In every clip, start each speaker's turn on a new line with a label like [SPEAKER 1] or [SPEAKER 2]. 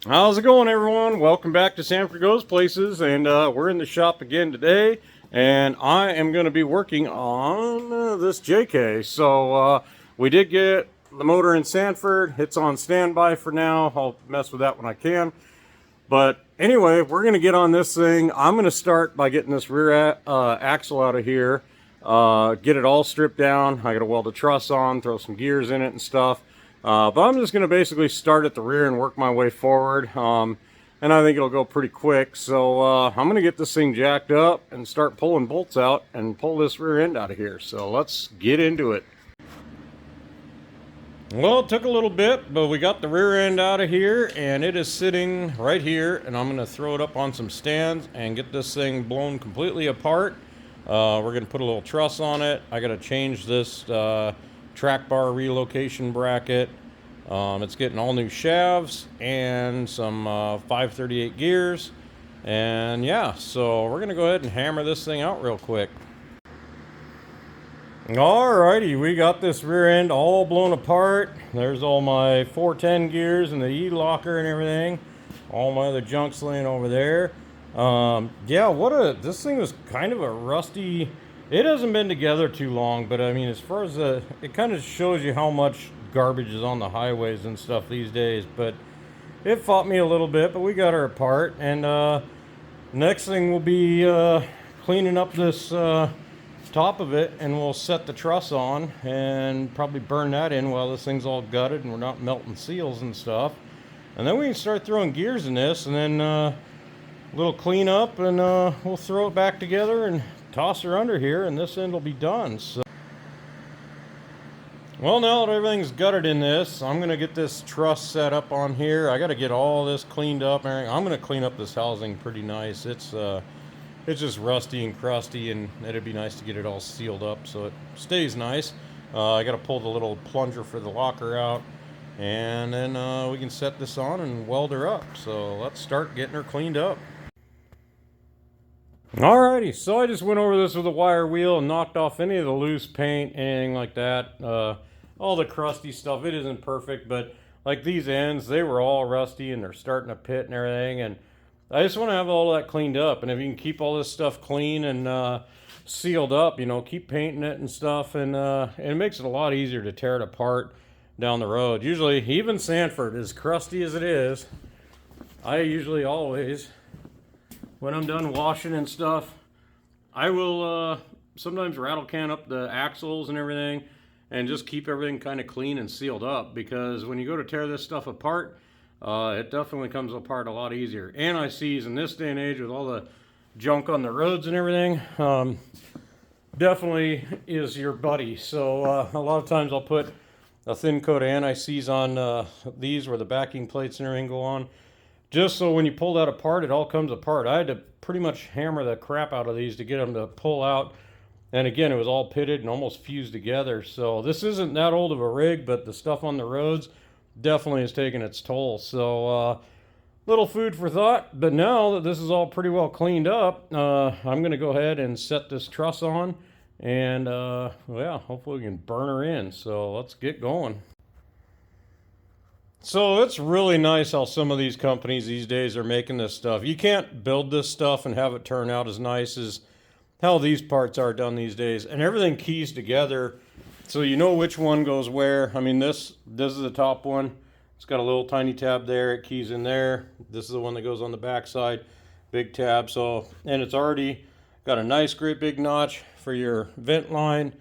[SPEAKER 1] How's it going, everyone? Welcome back to Sanford Goes Places, and we're in the shop again today, and I am going to be working on this JK. So we did get the motor in Sanford. It's on standby for now. I'll mess with that when I can. But anyway, we're going to get on this thing. I'm going to start by getting this rear axle out of here, get it all stripped down. I got to weld a truss on, throw some gears in it and stuff. But I'm just going to basically start at the rear and work my way forward. And I think it'll go pretty quick. So I'm going to get this thing jacked up and start pulling bolts out and pull this rear end out of here. So let's get into it. Well, it took a little bit, but we got the rear end out of here, and it is sitting right here, and I'm going to throw it up on some stands and get this thing blown completely apart. We're going to put a little truss on it. I got to change this track bar relocation bracket. It's getting all new shafts and some 538 gears, and yeah, so we're going to go ahead and hammer this thing out real quick. Alrighty, we got this rear end all blown apart. There's all my 410 gears and the E-locker and everything. All my other junk's laying over there. Yeah, this thing was kind of a rusty. It hasn't been together too long, but I mean, as far as it kind of shows you how much garbage is on the highways and stuff these days. But it fought me a little bit, but we got her apart. And next thing will be cleaning up this top of it, and we'll set the truss on and probably burn that in while this thing's all gutted and we're not melting seals and stuff. And then we can start throwing gears in this, and then a little cleanup, and we'll throw it back together and toss her under here, and this end will be done. So, well, now that everything's gutted in this, I'm going to get this truss set up on here. I got to get all this cleaned up. I'm going to clean up this housing pretty nice. It's just rusty and crusty, and it'd be nice to get it all sealed up so it stays nice. I got to pull the little plunger for the locker out, and then we can set this on and weld her up. So let's start getting her cleaned up. Alrighty, so I just went over this with a wire wheel and knocked off any of the loose paint, anything like that. All the crusty stuff, it isn't perfect, but like these ends, they were all rusty and they're starting to pit and everything, and I just want to have all that cleaned up. And if you can keep all this stuff clean and sealed up, keep painting it and stuff, and it makes it a lot easier to tear it apart down the road. Usually, even Sanford, as crusty as it is, I usually always, when I'm done washing and stuff, I will sometimes rattle can up the axles and everything and just keep everything kind of clean and sealed up, because when you go to tear this stuff apart, it definitely comes apart a lot easier. Anti-seize in this day and age with all the junk on the roads and everything, definitely is your buddy. So a lot of times I'll put a thin coat of anti-seize on these where the backing plates and everything go on, just so when you pull that apart, it all comes apart. I had to pretty much hammer the crap out of these to get them to pull out. And again, it was all pitted and almost fused together. So this isn't that old of a rig, but the stuff on the roads definitely has taken its toll. So little food for thought. But now that this is all pretty well cleaned up, I'm going to go ahead and set this truss on, and yeah, hopefully we can burn her in. So let's get going. So it's really nice how some of these companies these days are making this stuff. You can't build this stuff and have it turn out as nice as how these parts are done these days, and everything keys together so you know which one goes where. I mean, this is the top one. It's got a little tiny tab there. It keys in there. This is the one that goes on the back side. Big tab. So, and it's already got a nice, great big notch for your vent line.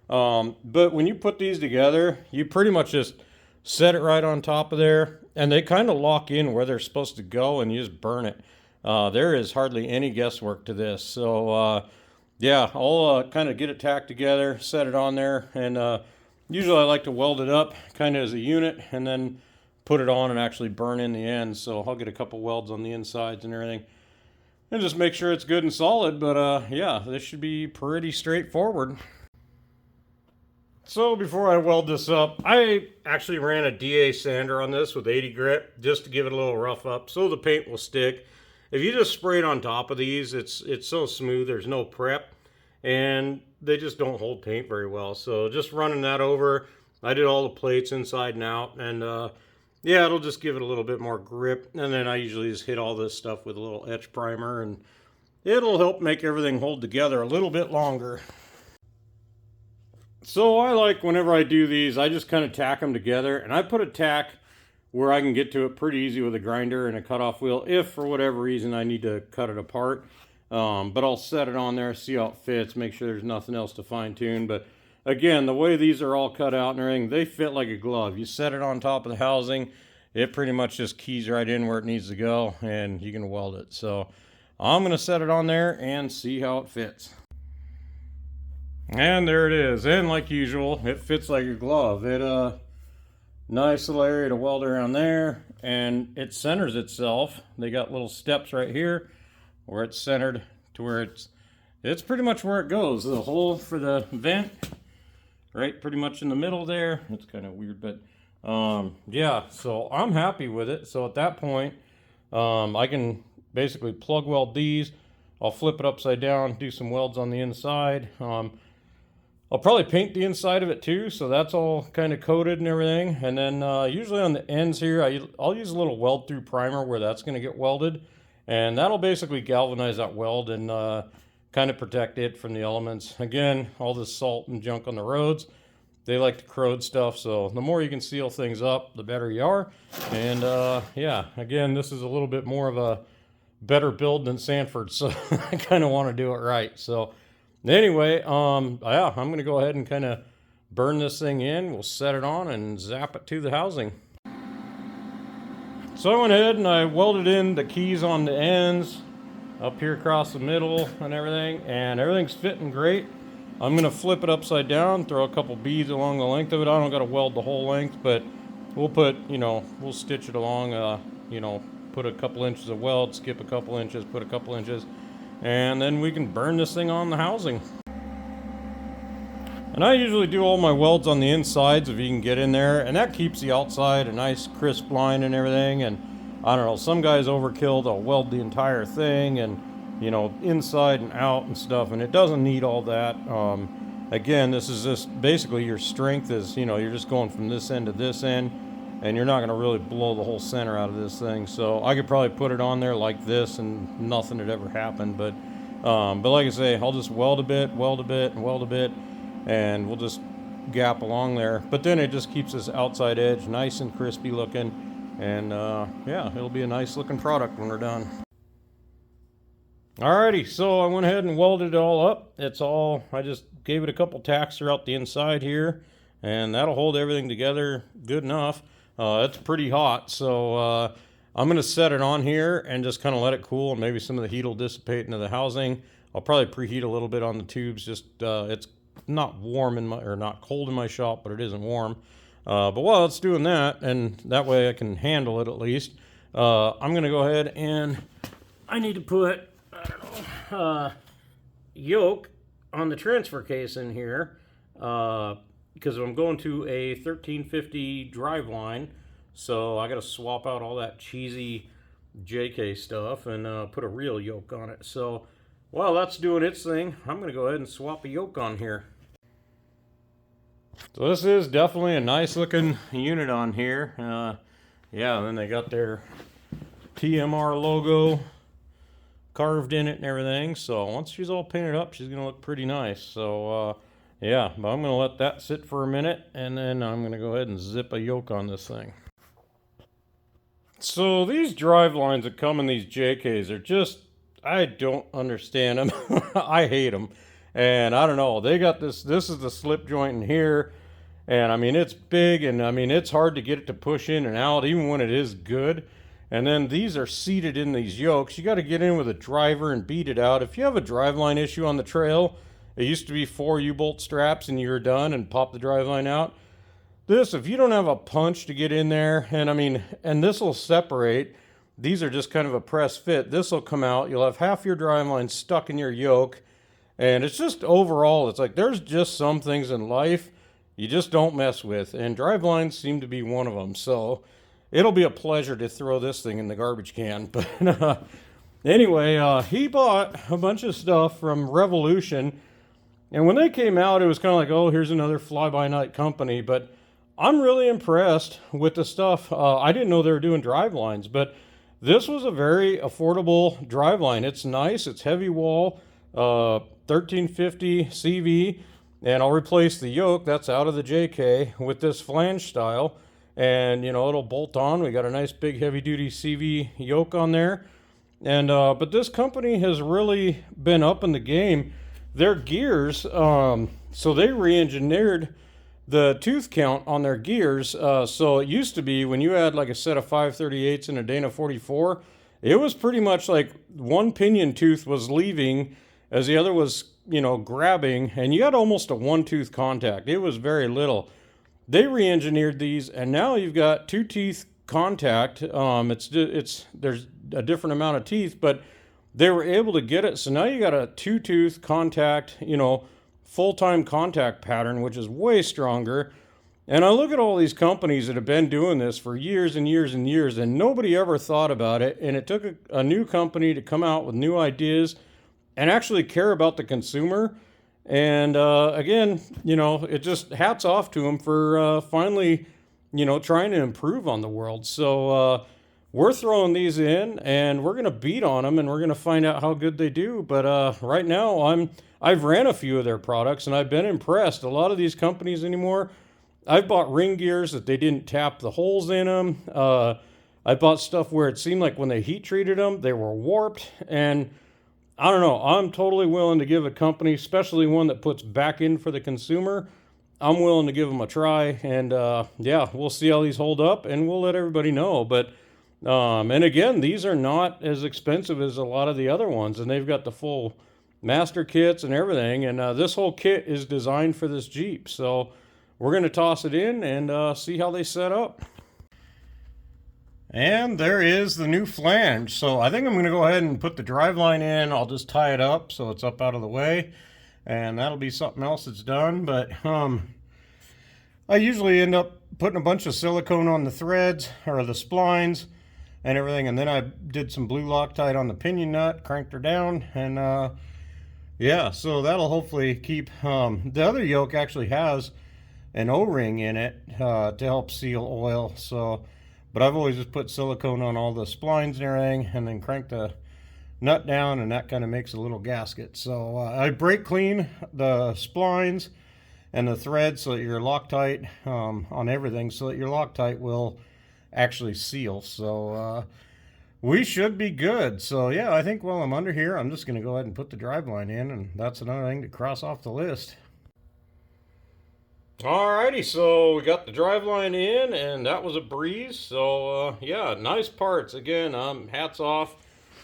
[SPEAKER 1] But when you put these together, you pretty much just set it right on top of there, and they kind of lock in where they're supposed to go, and you just burn it. There is hardly any guesswork to this. So, yeah, I'll kind of get it tacked together, set it on there, and usually I like to weld it up kind of as a unit and then put it on and actually burn in the ends. So I'll get a couple welds on the insides and everything and just make sure it's good and solid. But yeah, this should be pretty straightforward. So before I weld this up, I actually ran a DA sander on this with 80 grit just to give it a little rough up so the paint will stick. If you just spray it on top of these, it's so smooth, there's no prep, and they just don't hold paint very well. So just running that over, I did all the plates inside and out, and yeah, it'll just give it a little bit more grip. And then I usually just hit all this stuff with a little etch primer, and it'll help make everything hold together a little bit longer. So I like, whenever I do these, I just kind of tack them together, and I put a tack where I can get to it pretty easy with a grinder and a cutoff wheel if for whatever reason I need to cut it apart. But I'll set it on there, see how it fits, make sure there's nothing else to fine tune. But again, the way these are all cut out and everything, they fit like a glove. You set it on top of the housing, it pretty much just keys right in where it needs to go, and you can weld it. So I'm going to set it on there and see how it fits. And there it is. And like usual, it fits like a glove. Nice little area to weld around there, and it centers itself. They got little steps right here where it's centered to where it's pretty much where it goes. The hole for the vent, right, pretty much in the middle there. It's kind of weird, but yeah, so I'm happy with it. So at that point, I can basically plug weld these. I'll flip it upside down, do some welds on the inside. I'll probably paint the inside of it too, so that's all kind of coated and everything. And then usually on the ends here, I'll use a little weld through primer where that's going to get welded. And that'll basically galvanize that weld and kind of protect it from the elements. Again, all this salt and junk on the roads, they like to corrode stuff, so the more you can seal things up, the better you are. And yeah, again, this is a little bit more of a better build than Sanford, so I kind of want to do it right. So anyway, yeah, I'm going to go ahead and kind of burn this thing in. We'll set it on and zap it to the housing. So I went ahead and I welded in the keys on the ends, up here across the middle and everything's fitting great. I'm going to flip it upside down, throw a couple beads along the length of it. I don't got to weld the whole length, but we'll put, we'll stitch it along, put a couple inches of weld, skip a couple inches, put a couple inches, and then we can burn this thing on the housing. And I usually do all my welds on the insides if you can get in there, and that keeps the outside a nice crisp line and everything. And I don't know, some guys overkill, they'll weld the entire thing and inside and out and stuff, and it doesn't need all that. Again, this is just basically your strength is, you're just going from this end to this end, and you're not going to really blow the whole center out of this thing. So I could probably put it on there like this and nothing had ever happened. But like I say, I'll just weld a bit, and weld a bit, and we'll just gap along there. But then it just keeps this outside edge nice and crispy looking. And yeah, it'll be a nice looking product when we're done. Alrighty, so I went ahead and welded it all up. I just gave it a couple tacks throughout the inside here, and that'll hold everything together good enough. It's pretty hot, so I'm going to set it on here and just kind of let it cool, and maybe some of the heat will dissipate into the housing. I'll probably preheat a little bit on the tubes. Just it's not warm not cold in my shop, but it isn't warm. But while it's doing that, and that way I can handle it at least, I'm going to go ahead and I need to put, yoke on the transfer case in here, because I'm going to a 1350 drive line, so I got to swap out all that cheesy JK stuff and put a real yoke on it. So while that's doing its thing, I'm going to go ahead and swap a yoke on here. So this is definitely a nice looking unit on here. Yeah, and then they got their TMR logo carved in it and everything. So once she's all painted up, she's gonna look pretty nice. So yeah, but I'm gonna let that sit for a minute, and then I'm gonna go ahead and zip a yoke on this thing. So these drive lines that come in these JKs are just, I don't understand them. I hate them. And I don't know, they got this is the slip joint in here, and I mean it's big, and I mean it's hard to get it to push in and out even when it is good. And then these are seated in these yokes. You got to get in with a driver and beat it out. If you have a driveline issue on the trail, it used to be 4 U-bolt straps and you're done and pop the driveline out. This, if you don't have a punch to get in there, and I mean, and this will separate. These are just kind of a press fit. This will come out. You'll have half your driveline stuck in your yoke. And it's just overall, it's like there's just some things in life you just don't mess with. And drive lines seem to be one of them. So it'll be a pleasure to throw this thing in the garbage can. But anyway, he bought a bunch of stuff from Revolution. And when they came out, it was kind of like, oh, here's another fly-by-night company. But I'm really impressed with the stuff. I didn't know they were doing drive lines, but this was a very affordable drive line. It's nice. It's heavy wall, 1350 CV, and I'll replace the yoke that's out of the JK with this flange style, and it'll bolt on. We got a nice big heavy duty CV yoke on there, and but this company has really been up in the game. Their gears, so they re-engineered the tooth count on their gears. So it used to be when you had like a set of 538s and a Dana 44, it was pretty much like one pinion tooth was leaving as the other was, grabbing, and you had almost a one tooth contact. It was very little. They re-engineered these, and now you've got two teeth contact. It's there's a different amount of teeth, but they were able to get it. So now you got a two tooth contact, full-time contact pattern, which is way stronger. And I look at all these companies that have been doing this for years and years and years, and nobody ever thought about it. And it took a new company to come out with new ideas and actually care about the consumer. And again, it just hats off to them for finally, trying to improve on the world. So we're throwing these in, and we're going to beat on them, and we're going to find out how good they do. But right now, I've ran a few of their products, and I've been impressed. A lot of these companies anymore, I've bought ring gears that they didn't tap the holes in them. I bought stuff where it seemed like when they heat treated them, they were warped. And I don't know, I'm totally willing to give a company, especially one that puts back in for the consumer, I'm willing to give them a try. And yeah, we'll see how these hold up, and we'll let everybody know. But and again, these are not as expensive as a lot of the other ones, and they've got the full master kits and everything. And this whole kit is designed for this Jeep. So we're going to toss it in and see how they set up. And there is the new flange. So I think I'm going to go ahead and put the driveline in. I'll just tie it up so it's up out of the way, and that'll be something else that's done. But I usually end up putting a bunch of silicone on the threads or the splines and everything, and then I did some blue Loctite on the pinion nut, cranked her down, and yeah, so that'll hopefully keep. The other yoke actually has an O-ring in it to help seal oil. So, but I've always just put silicone on all the splines and everything, and then crank the nut down, and that kind of makes a little gasket. So I brake clean the splines and the threads so that your Loctite on everything, so that your Loctite will actually seal. So we should be good. So yeah, I think while I'm under here, I'm just going to go ahead and put the driveline in, and that's another thing to cross off the list. Alrighty, so we got the driveline in, and that was a breeze. So yeah, nice parts. Again, hats off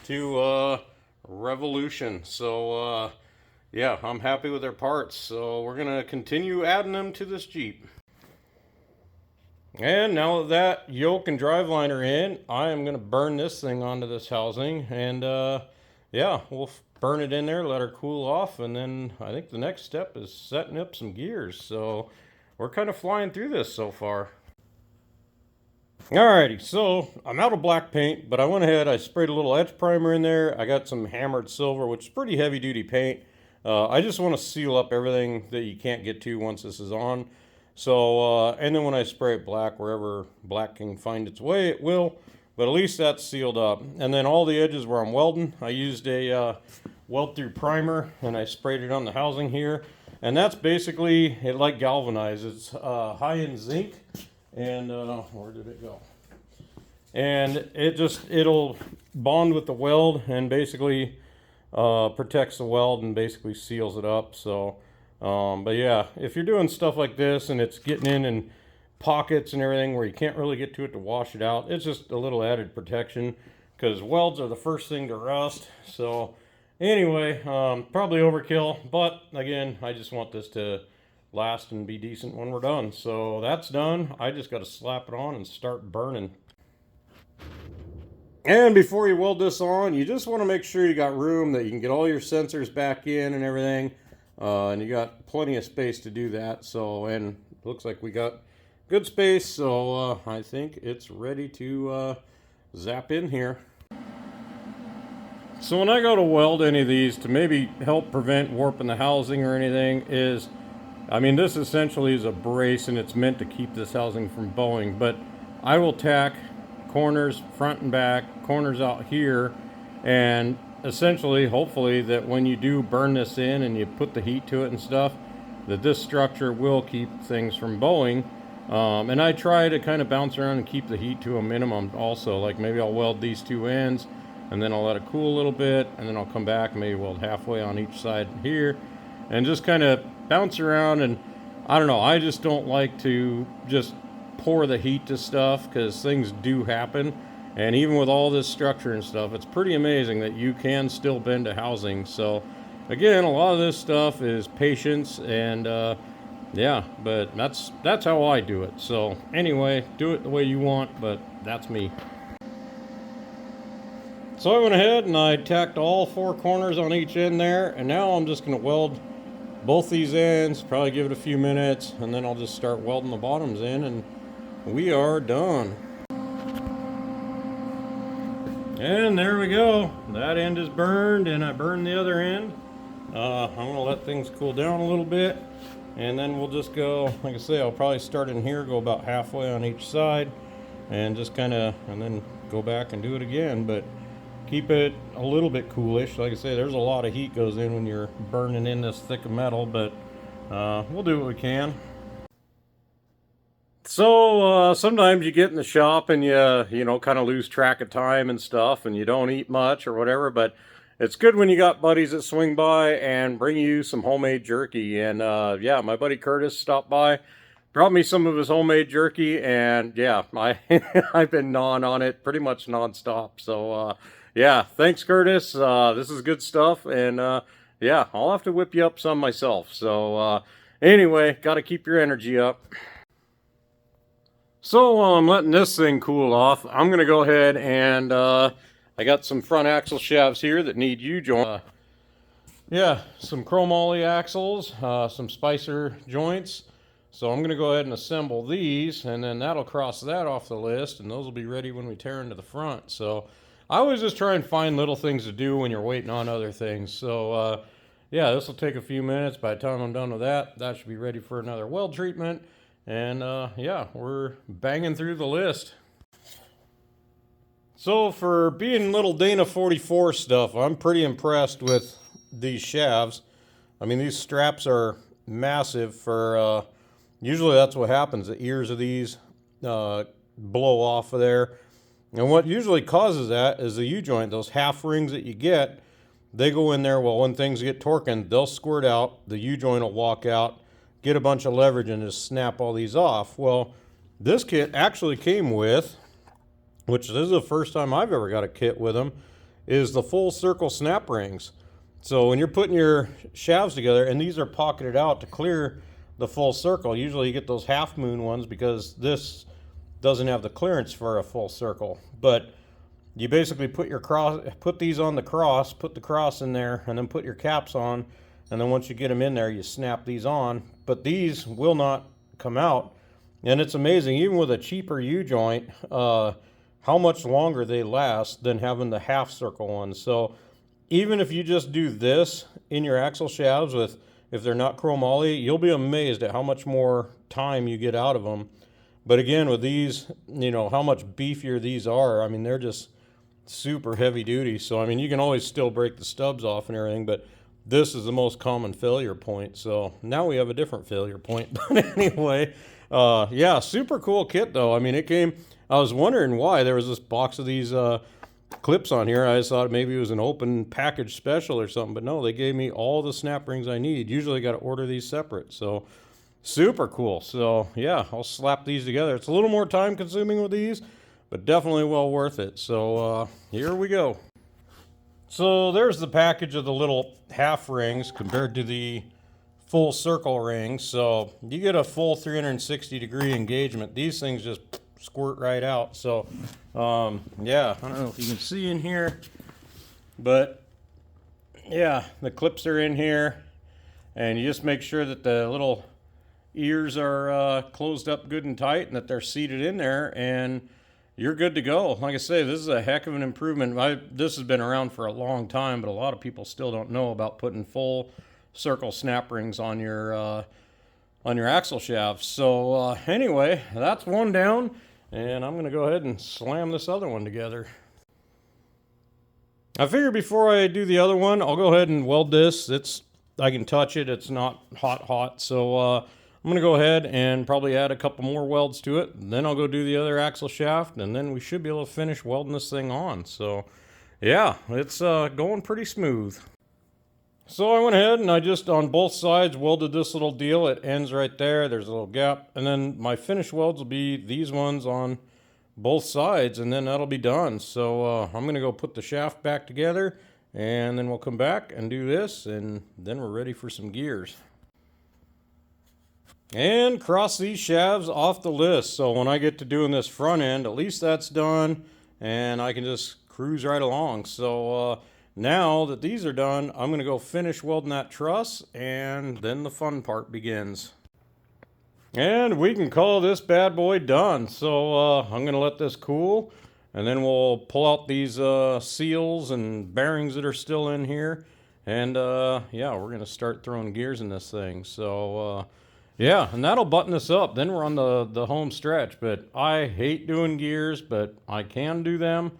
[SPEAKER 1] to Revolution. So yeah, I'm happy with their parts. So we're going to continue adding them to this Jeep. And now that yoke and driveline are in, I am going to burn this thing onto this housing. And yeah, we'll burn it in there, let her cool off. And then I think the next step is setting up some gears. So we're kind of flying through this so far. Alrighty, so I'm out of black paint, but I went ahead, I sprayed a little etch primer in there. I got some hammered silver, which is pretty heavy duty paint. I just want to seal up everything that you can't get to once this is on. So, and then when I spray it black, wherever black can find its way, it will. But at least that's sealed up. And then all the edges where I'm welding, I used a weld through primer, and I sprayed it on the housing here. And that's basically, it like galvanized. It's high in zinc. And where did it go? And it'll bond with the weld and basically protects the weld and basically seals it up. So, but yeah, if you're doing stuff like this and it's getting in pockets and everything where you can't really get to it to wash it out, it's just a little added protection, because welds are the first thing to rust. So anyway, probably overkill, but again, I just want this to last and be decent when we're done. So that's done. I just got to slap it on and start burning. And before you weld this on, you just want to make sure you got room that you can get all your sensors back in and everything. And you got plenty of space to do that. So, and it looks like we got good space. So I think it's ready to zap in here. So when I go to weld any of these to maybe help prevent warping the housing or anything, is I mean, this essentially is a brace and it's meant to keep this housing from bowing, but I will tack corners front and back, corners out here, and essentially, hopefully, that when you do burn this in and you put the heat to it and stuff, that this structure will keep things from bowing. And I try to kind of bounce around and keep the heat to a minimum also. Like maybe I'll weld these two ends and then I'll let it cool a little bit and then I'll come back and maybe weld halfway on each side here and just kind of bounce around. And I don't know, I just don't like to just pour the heat to stuff because things do happen. And even with all this structure and stuff, it's pretty amazing that you can still bend a housing. So again, a lot of this stuff is patience and yeah, but that's how I do it. So anyway, do it the way you want, but that's me. So I went ahead and I tacked all four corners on each end there, and now I'm just going to weld both these ends, probably give it a few minutes, and then I'll just start welding the bottoms in, and we are done. And there we go. That end is burned, and I burned the other end. I'm going to let things cool down a little bit, and then we'll just go, like I say, I'll probably start in here, go about halfway on each side, and just kind of, and then go back and do it again, but keep it a little bit coolish. Like I say, there's a lot of heat goes in when you're burning in this thick of metal, but we'll do what we can. So sometimes you get in the shop and you know, kind of lose track of time and stuff, and you don't eat much or whatever, but it's good when you got buddies that swing by and bring you some homemade jerky. And yeah, my buddy Curtis stopped by, brought me some of his homemade jerky, and yeah, I've been gnawing on it pretty much nonstop. So yeah, thanks Curtis. This is good stuff, and yeah, I'll have to whip you up some myself. So anyway, got to keep your energy up. So while I'm letting this thing cool off, I'm going to go ahead and I got some front axle shafts here that need U-joint. Yeah, some chromoly axles, some spicer joints. So I'm going to go ahead and assemble these, and then that'll cross that off the list, and those will be ready when we tear into the front. So I always just try and find little things to do when you're waiting on other things. So yeah, this will take a few minutes. By the time I'm done with that, that should be ready for another weld treatment. And yeah, we're banging through the list. So for being little Dana 44 stuff, I'm pretty impressed with these shafts. I mean, these straps are massive for, usually that's what happens. The ears of these blow off of there. And what usually causes that is the U-joint, those half rings that you get, they go in there. Well, when things get torquing, they'll squirt out, the U-joint will walk out, get a bunch of leverage and just snap all these off. Well, this kit actually came with, which this is the first time I've ever got a kit with them, is the full circle snap rings. So when you're putting your shafts together, and these are pocketed out to clear the full circle, usually you get those half moon ones because this doesn't have the clearance for a full circle. But you basically put your cross, put these on the cross, put the cross in there, and then put your caps on, and then once you get them in there, you snap these on. But these will not come out, and it's amazing, even with a cheaper U-joint, how much longer they last than having the half circle ones. So even if you just do this in your axle shafts with, if they're not chromoly, you'll be amazed at how much more time you get out of them. But again, with these, you know, how much beefier these are. I mean, they're just super heavy duty. So, I mean, you can always still break the stubs off and everything, but this is the most common failure point. So now we have a different failure point. But anyway, yeah, super cool kit though. I mean, it came, I was wondering why there was this box of these clips on here. I just thought maybe it was an open package special or something, but no, they gave me all the snap rings I need. Usually I got to order these separate. So super cool. So yeah, I'll slap these together. It's a little more time consuming with these, but definitely well worth it. So here we go. So there's the package of the little half rings compared to the full circle rings. So you get a full 360 degree engagement. These things just squirt right out. So yeah, I don't know if you can see in here, but yeah, the clips are in here, and you just make sure that the little ears are closed up good and tight and that they're seated in there, and you're good to go. Like I say, this is a heck of an improvement. This has been around for a long time, but a lot of people still don't know about putting full circle snap rings on your on your axle shaft. So anyway, that's one down, and I'm going to go ahead and slam this other one together. I figure before I do the other one, I'll go ahead and weld this. I can touch it. It's not hot. So I'm going to go ahead and probably add a couple more welds to it. Then I'll go do the other axle shaft, and then we should be able to finish welding this thing on. So yeah, it's going pretty smooth. So I went ahead and I just on both sides welded this little deal. It ends right there. There's a little gap. And then my finished welds will be these ones on both sides, and then that'll be done. So I'm going to go put the shaft back together, and then we'll come back and do this, and then we're ready for some gears. And cross these shafts off the list. So when I get to doing this front end, at least that's done, and I can just cruise right along. So now that these are done, I'm going to go finish welding that truss, and then the fun part begins. And we can call this bad boy done. So I'm going to let this cool, and then we'll pull out these seals and bearings that are still in here. And yeah, we're going to start throwing gears in this thing. So yeah, and that'll button us up. Then we're on the home stretch. But I hate doing gears, but I can do them.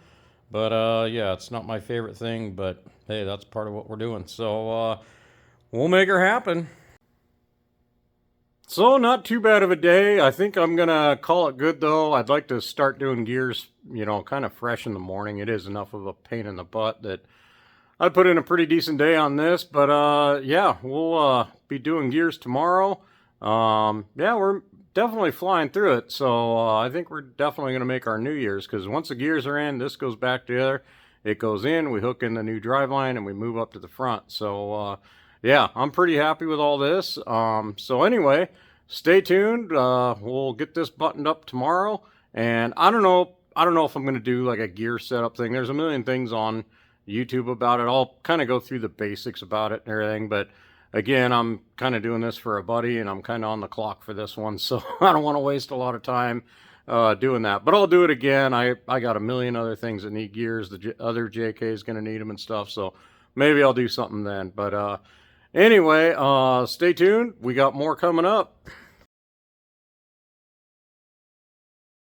[SPEAKER 1] But yeah, it's not my favorite thing. But hey, that's part of what we're doing. So we'll make her happen. So not too bad of a day. I think I'm going to call it good, though. I'd like to start doing gears, you know, kind of fresh in the morning. It is enough of a pain in the butt that I put in a pretty decent day on this. But yeah, we'll be doing gears tomorrow. Yeah, we're definitely flying through it. So I think we're definitely going to make our New Year's, because once the gears are in, this goes back together. It goes in, we hook in the new driveline, and we move up to the front. So yeah, I'm pretty happy with all this. So anyway, stay tuned. We'll get this buttoned up tomorrow. And I don't know if I'm going to do like a gear setup thing. There's a million things on YouTube about it. I'll kind of go through the basics about it and everything. But again, I'm kind of doing this for a buddy, and I'm kind of on the clock for this one. So I don't want to waste a lot of time doing that. But I'll do it again. I got a million other things that need gears. The other JK is going to need them and stuff. So maybe I'll do something then. But anyway, stay tuned. We got more coming up.